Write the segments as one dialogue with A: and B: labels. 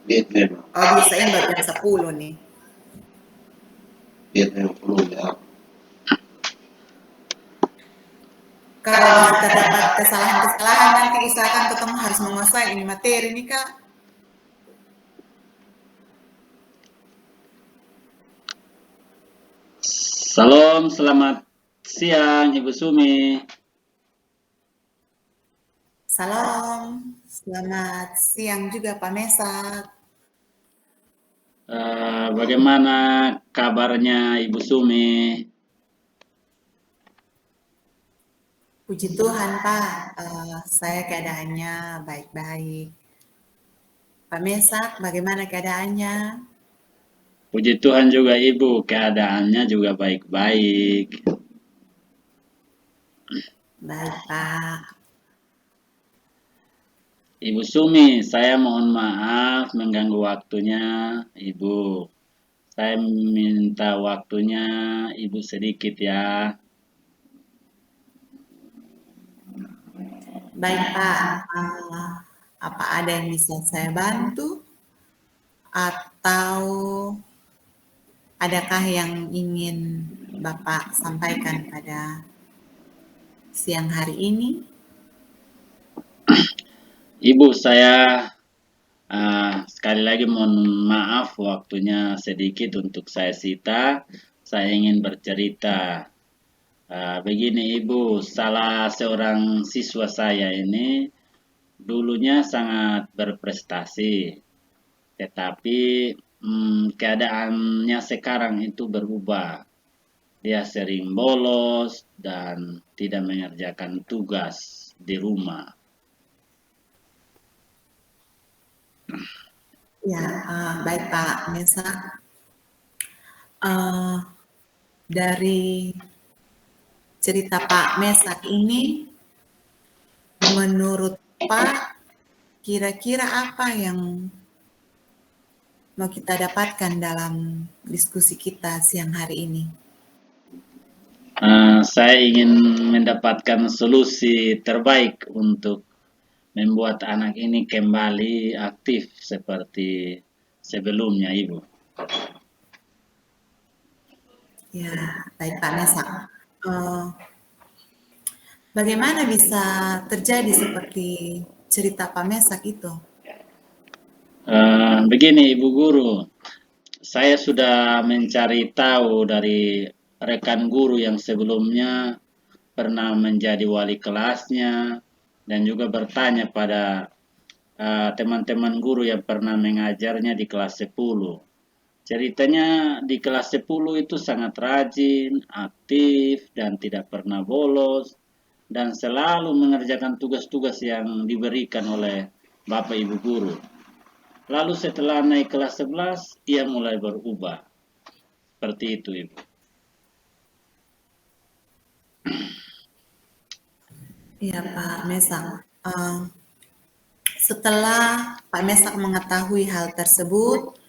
A: Diet memang.
B: Oh, bisain baru jam 10 nih.
A: Diet memang perlu ya.
B: Kalau masih terdapat kesalahan-kesalahan, nanti usahakan ketemu harus menguasai ini materi nih, Kak.
C: Salam, selamat siang Ibu Sumi.
B: Salam, selamat siang juga Pak Mesak.
C: Bagaimana kabarnya Ibu Sumi?
B: Puji Tuhan Pak, saya keadaannya baik-baik. Pak Mesak, bagaimana keadaannya?
C: Puji Tuhan juga Ibu, keadaannya juga baik-baik.
B: Baik Pak.
C: Ibu Sumi, saya mohon maaf mengganggu waktunya Ibu. Saya minta waktunya Ibu sedikit ya.
B: Baik Pak, apa ada yang bisa saya bantu? Atau adakah yang ingin Bapak sampaikan pada siang hari ini?
C: Ibu, saya sekali lagi mohon maaf waktunya sedikit untuk saya sita. Saya ingin bercerita. Begini Ibu, salah seorang siswa saya ini dulunya sangat berprestasi, tetapi keadaannya sekarang itu berubah. Dia sering bolos dan tidak mengerjakan tugas di rumah.
B: Ya, baik Pak Mesak. Dari cerita Pak Mesak ini, menurut Pak, kira-kira apa yang mau kita dapatkan dalam diskusi kita siang hari ini?
C: Saya ingin mendapatkan solusi terbaik untuk membuat anak ini kembali aktif seperti sebelumnya, Ibu.
B: Ya, baik Pak Mesak. Bagaimana bisa terjadi seperti cerita Pak Mesak itu?
C: Begini, Ibu Guru, saya sudah mencari tahu dari rekan guru yang sebelumnya pernah menjadi wali kelasnya dan juga bertanya pada teman-teman guru yang pernah mengajarnya di kelas 10. Ceritanya di kelas 10 itu sangat rajin, aktif, dan tidak pernah bolos, dan selalu mengerjakan tugas-tugas yang diberikan oleh Bapak Ibu Guru. Lalu setelah naik kelas 11, ia mulai berubah. Seperti itu, Ibu.
B: Iya Pak Mesak. Setelah Pak Mesak mengetahui hal tersebut,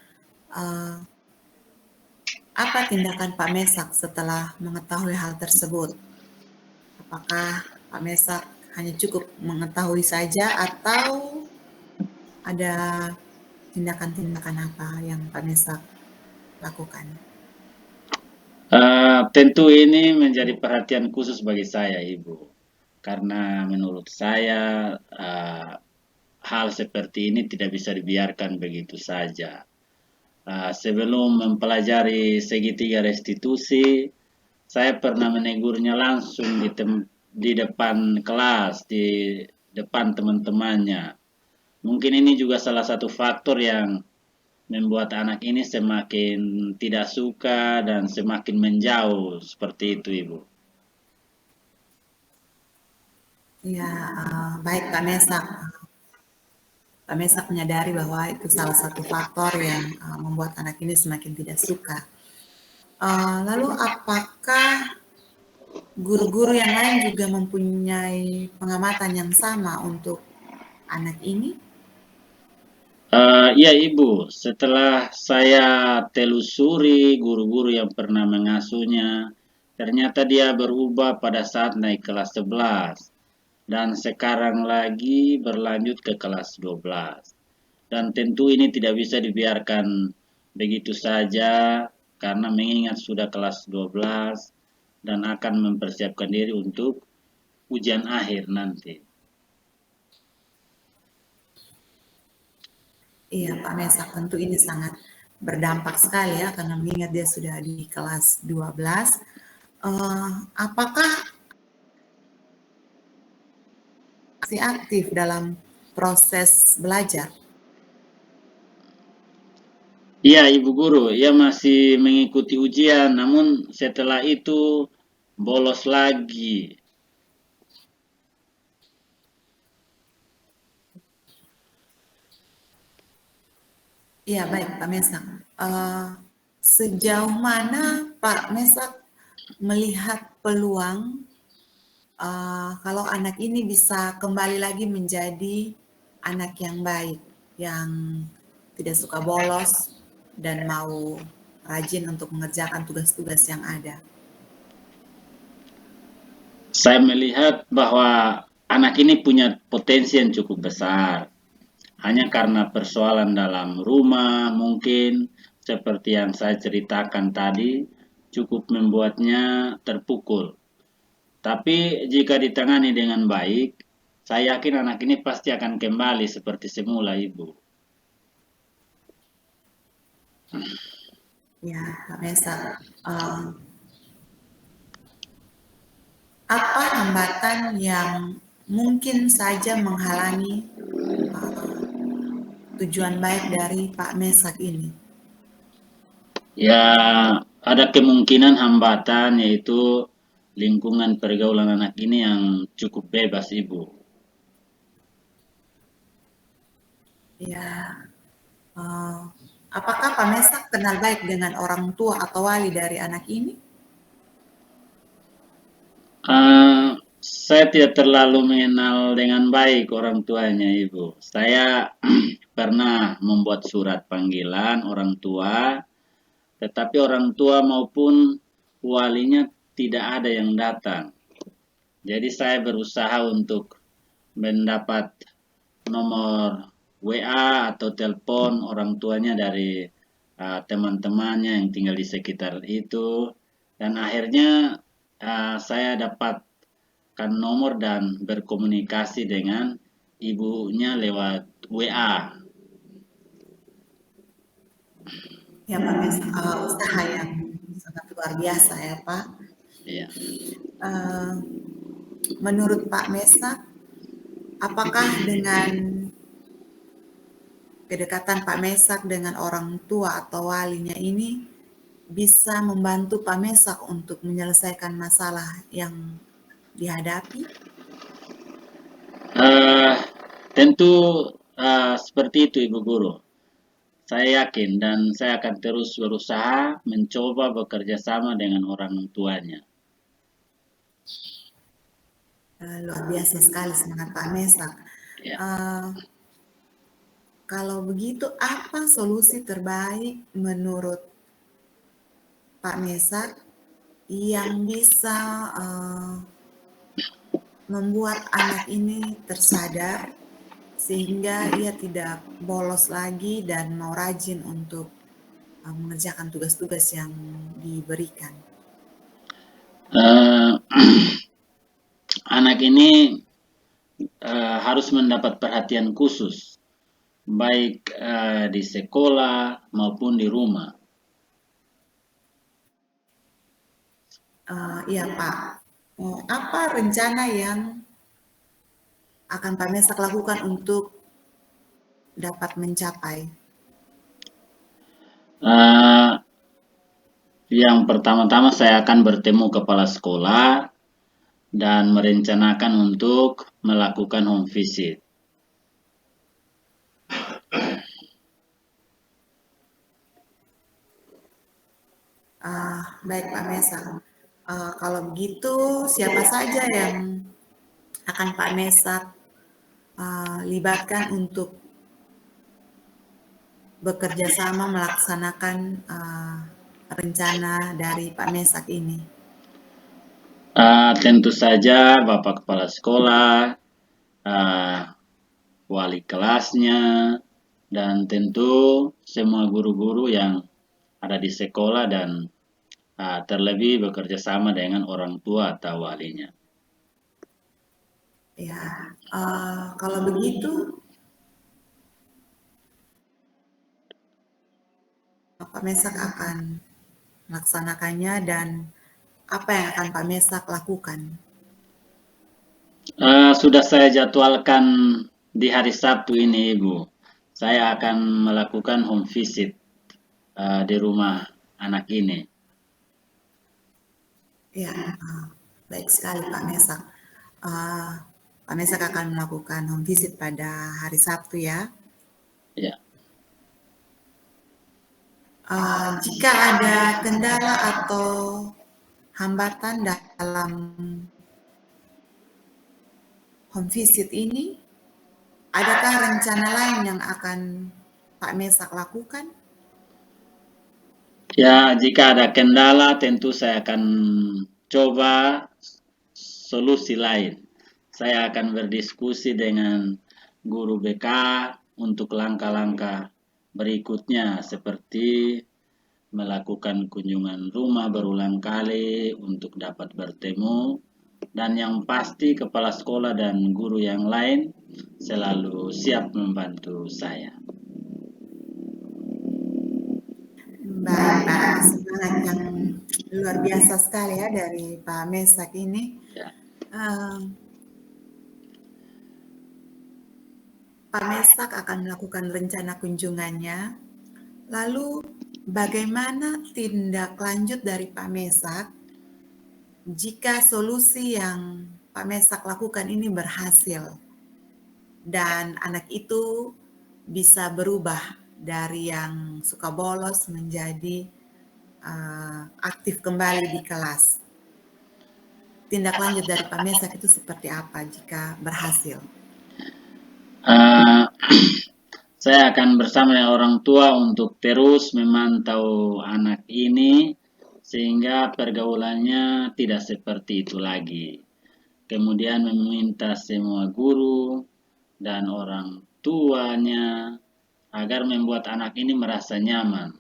B: apa tindakan Pak Mesak setelah mengetahui hal tersebut? Apakah Pak Mesak hanya cukup mengetahui saja atau ada tindakan-tindakan apa yang Pak Mesak lakukan?
C: Tentu ini menjadi perhatian khusus bagi saya, Ibu. Karena menurut saya hal seperti ini tidak bisa dibiarkan begitu saja. Sebelum mempelajari segitiga restitusi, saya pernah menegurnya langsung di depan kelas, di depan teman-temannya. Mungkin ini juga salah satu faktor yang membuat anak ini semakin tidak suka dan semakin menjauh seperti itu, Ibu.
B: Ya, baik Pak Mesak. Pak Mesak menyadari bahwa itu salah satu faktor yang membuat anak ini semakin tidak suka. Lalu apakah guru-guru yang lain juga mempunyai pengamatan yang sama untuk anak ini?
C: Ya Ibu, setelah saya telusuri guru-guru yang pernah mengasuhnya, ternyata dia berubah pada saat naik kelas 11 dan sekarang lagi berlanjut ke kelas 12. dan tentu ini tidak bisa dibiarkan begitu saja karena mengingat sudah kelas 12 dan akan mempersiapkan diri untuk ujian akhir nanti.
B: Iya, Pak Mesak, tentu ini sangat berdampak sekali ya, karena mengingat dia sudah di kelas 12. Apakah masih aktif dalam proses belajar?
C: Iya, Ibu Guru, ia masih mengikuti ujian, namun setelah itu bolos lagi.
B: Iya, baik Pak Mesak. Sejauh mana Pak Mesak melihat peluang kalau anak ini bisa kembali lagi menjadi anak yang baik, yang tidak suka bolos dan mau rajin untuk mengerjakan tugas-tugas yang ada?
C: Saya melihat bahwa anak ini punya potensi yang cukup besar. Hanya karena persoalan dalam rumah mungkin seperti yang saya ceritakan tadi cukup membuatnya terpukul. Tapi jika ditangani dengan baik, saya yakin anak ini pasti akan kembali seperti semula, Ibu.
B: Ya, Pak Mesak. Apa hambatan yang mungkin saja menghalangi tujuan baik dari Pak Mesak ini?
C: Ya, ada kemungkinan hambatan yaitu lingkungan pergaulan anak ini yang cukup bebas, Ibu.
B: Ya, eh, apakah Pak Mesak kenal baik dengan orang tua atau wali dari anak ini?
C: Saya tidak terlalu mengenal dengan baik orang tuanya, Ibu. Saya pernah membuat surat panggilan orang tua, tetapi orang tua maupun walinya tidak ada yang datang. Jadi saya berusaha untuk mendapat nomor WA atau telepon orang tuanya dari teman-temannya yang tinggal di sekitar itu, dan akhirnya saya dapatkan nomor dan berkomunikasi dengan ibunya lewat WA.
B: Ya Pak Mesak, usaha yang sangat luar biasa ya Pak.
C: Ya.
B: Eh, Menurut Pak Mesak, apakah dengan kedekatan Pak Mesak dengan orang tua atau walinya ini bisa membantu Pak Mesak untuk menyelesaikan masalah yang dihadapi?
C: Eh, Tentu seperti itu Ibu Guru. Saya yakin dan saya akan terus berusaha mencoba bekerja sama dengan orang tuanya.
B: Luar biasa sekali semangat Pak Mesak.
C: Ya.
B: Eh, Kalau begitu, apa solusi terbaik menurut Pak Mesak yang bisa membuat anak ini tersadar sehingga ia tidak bolos lagi dan mau rajin untuk mengerjakan tugas-tugas yang diberikan?
C: Eh, Anak ini harus mendapat perhatian khusus, baik di sekolah maupun di rumah.
B: Iya Pak, apa rencana yang akan Pak Mesak lakukan untuk dapat mencapai?
C: Eh, yang pertama-tama saya akan bertemu kepala sekolah dan merencanakan untuk melakukan home visit.
B: Baik Pak Mesak, kalau begitu siapa saja yang akan Pak Mesak libatkan untuk bekerja sama melaksanakan rencana dari Pak Mesak ini?
C: Tentu saja Bapak Kepala Sekolah, wali kelasnya, dan tentu semua guru-guru yang ada di sekolah dan terlebih bekerja sama dengan orang tua atau walinya.
B: Ya, kalau begitu Pak Mesak akan melaksanakannya dan apa yang akan Pak Mesak lakukan?
C: Sudah saya jadwalkan di hari Sabtu ini, Ibu. Saya akan melakukan home visit di rumah anak ini.
B: Ya, baik sekali Pak Mesak. Pak Mesak akan melakukan home visit pada hari Sabtu ya.
C: Ya.
B: Jika ada kendala atau hambatan dalam home visit ini, adakah rencana lain yang akan Pak Mesak lakukan?
C: Ya, jika ada kendala tentu saya akan coba solusi lain. Saya akan berdiskusi dengan guru BK untuk langkah-langkah berikutnya seperti melakukan kunjungan rumah berulang kali untuk dapat bertemu, dan yang pasti kepala sekolah dan guru yang lain selalu siap membantu saya.
B: Baik Pak, semangat yang luar biasa sekali ya dari Pak Mesak ini.
C: Ya.
B: Pak Mesak akan melakukan rencana kunjungannya. Lalu bagaimana tindak lanjut dari Pak Mesak jika solusi yang Pak Mesak lakukan ini berhasil dan anak itu bisa berubah dari yang suka bolos menjadi aktif kembali di kelas. Tindak lanjut dari Pak Mesak itu seperti apa jika berhasil?
C: Saya akan bersama dengan orang tua untuk terus memantau anak ini sehingga pergaulannya tidak seperti itu lagi. Kemudian meminta semua guru dan orang tuanya agar membuat anak ini merasa nyaman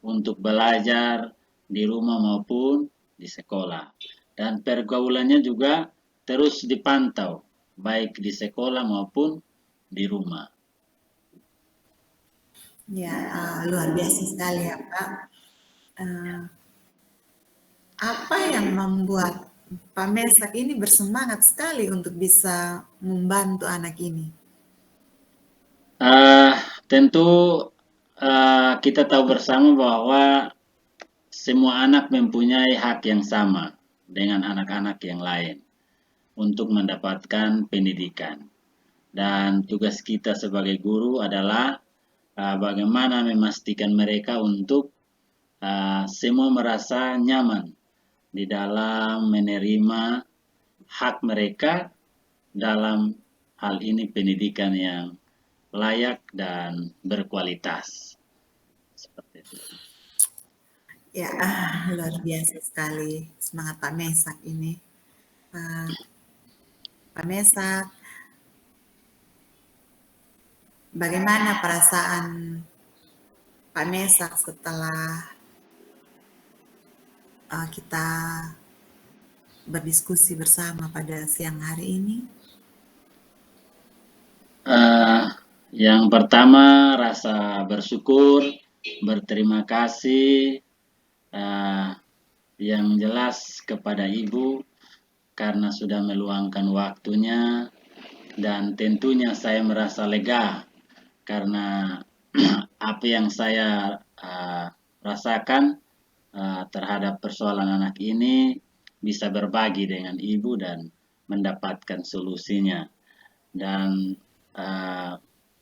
C: untuk belajar di rumah maupun di sekolah. Dan pergaulannya juga terus dipantau, baik di sekolah maupun di rumah.
B: Ya, luar biasa sekali ya Pak. Apa yang membuat Pak Mesak ini bersemangat sekali untuk bisa membantu anak ini?
C: Tentu kita tahu bersama bahwa semua anak mempunyai hak yang sama dengan anak-anak yang lain untuk mendapatkan pendidikan. Dan tugas kita sebagai guru adalah bagaimana memastikan mereka untuk semua merasa nyaman di dalam menerima hak mereka dalam hal ini pendidikan yang layak dan berkualitas. Seperti itu.
B: Ya, luar biasa sekali semangat Pak Mesak ini. Pak Mesak, bagaimana perasaan Pak Mesak setelah kita berdiskusi bersama pada siang hari ini?
C: Yang pertama rasa bersyukur, berterima kasih, yang jelas kepada Ibu karena sudah meluangkan waktunya, dan tentunya saya merasa lega karena apa yang saya rasakan terhadap persoalan anak ini bisa berbagi dengan Ibu dan mendapatkan solusinya. Dan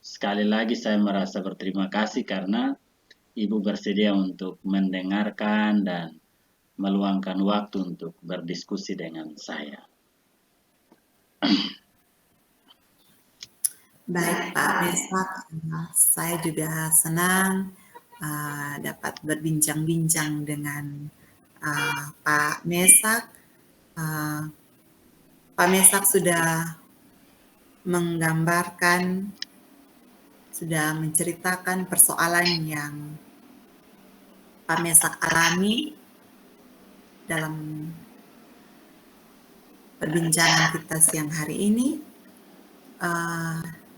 C: sekali lagi saya merasa berterima kasih karena Ibu bersedia untuk mendengarkan dan meluangkan waktu untuk berdiskusi dengan saya.
B: Baik Pak Mesak, saya juga senang dapat berbincang-bincang dengan Pak Mesak. Pak Mesak sudah menggambarkan sudah menceritakan persoalan yang Pak Mesak alami dalam perbincangan kita siang hari ini.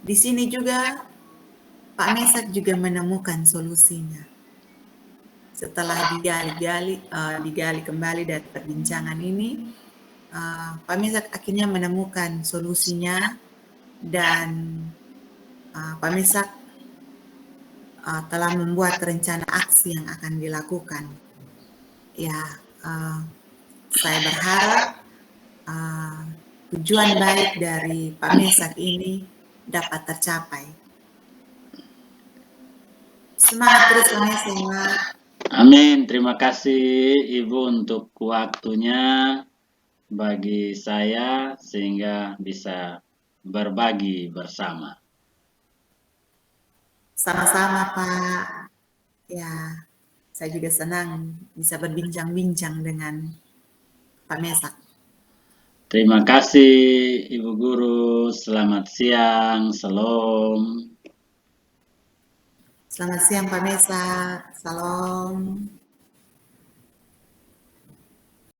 B: Di sini juga Pak Mesak juga menemukan solusinya. Setelah digali kembali dari perbincangan ini, Pak Mesak akhirnya menemukan solusinya dan Pak Mesak telah membuat rencana aksi yang akan dilakukan. Ya, saya berharap tujuan baik dari Pak Mesak ini dapat tercapai. Semangat terus Pak Mesak.
C: Amin. Terima kasih Ibu untuk waktunya bagi saya sehingga bisa berbagi bersama.
B: Sama-sama Pak. Ya, saya juga senang bisa berbincang-bincang dengan Pak Mesak.
C: Terima kasih Ibu Guru. Selamat siang. Salam.
B: Selamat siang Pak Mesak. Salam.